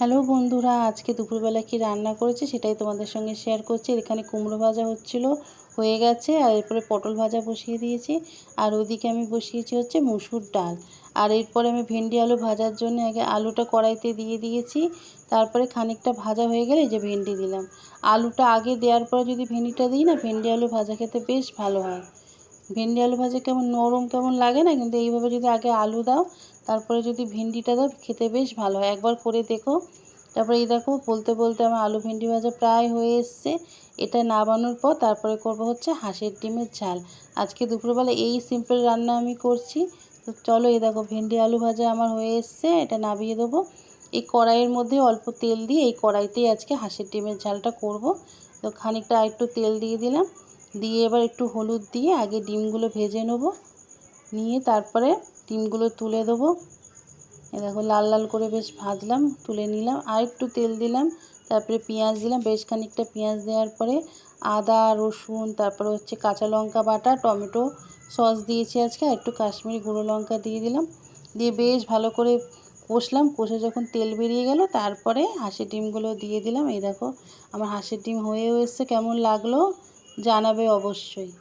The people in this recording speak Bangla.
হ্যালো বন্ধুরা, আজকে দুপুরবেলা কি রান্না করেছি সেটাই তোমাদের সঙ্গে শেয়ার করছি। এখানে কুমড়ো ভাজা হচ্ছিল, হয়ে গেছে। আর এরপরে পটল ভাজা বসিয়ে দিয়েছি। আর ওদিকে আমি বসিয়েছি হচ্ছে মুসুর ডাল। আর এরপরে আমি ভেন্ডি আলু ভাজার জন্য আগে আলুটা কড়াইতে দিয়ে দিয়েছি। তারপরে খানিকটা ভাজা হয়ে গেলে এই যে ভেন্ডি দিলাম। আলুটা আগে দেওয়ার পরে যদি ভেন্ডিটা দিই না, ভেন্ডি আলু ভাজা খেতে বেশ ভালো হয়। ভেন্ডি আলু ভাজা কেমন নরম কেমন লাগে না, কিন্তু এইভাবে যদি আগে আলু দাও তারপরে যদি ভেন্ডিটা দাও খেতে বেশ ভালো হয়। একবার করে দেখো। তারপরে এই দেখো, বলতে বলতে আমার আলু ভেন্ডি ভাজা প্রায় হয়ে এসছে। এটা নামানোর পর তারপরে করব হচ্ছে হাঁসের ডিমের ঝাল। আজকে দুপুরবেলা এই সিম্পল রান্না আমি করছি। তো চলো, এই দেখো ভেন্ডি আলু ভাজা আমার হয়ে এসছে, এটা নামিয়ে দেবো। এই কড়াইয়ের মধ্যে অল্প তেল দিয়ে এই কড়াইতেই আজকে হাঁসের ডিমের ঝালটা করব। তো খানিকটা একটু তেল দিয়ে দিলাম, দিয়ে এবার একটু হলুদ দিয়ে আগে ডিমগুলো ভেজে নেব। নিয়ে তারপরে ডিমগুলো তুলে দেবো। দেখো লাল লাল করে বেশ ভাজলাম, তুলে নিলাম। আর একটু তেল দিলাম, তারপরে পেঁয়াজ দিলাম। বেশ খানিকটা পেঁয়াজ দেওয়ার পরে আদা রসুন, তারপরে হচ্ছে কাঁচা লঙ্কা বাটা, টমেটো সস দিয়েছি আজকে, আর একটু কাশ্মীরি গুঁড়ো লঙ্কা দিয়ে দিলাম। দিয়ে বেশ ভালো করে কষলাম। কষে যখন তেল বেরিয়ে গেল তারপরে হাঁসের ডিমগুলো দিয়ে দিলাম। এই দেখো আমার হাঁসের ডিম হয়েও এসছে। কেমন লাগলো জানাবে অবশ্যই।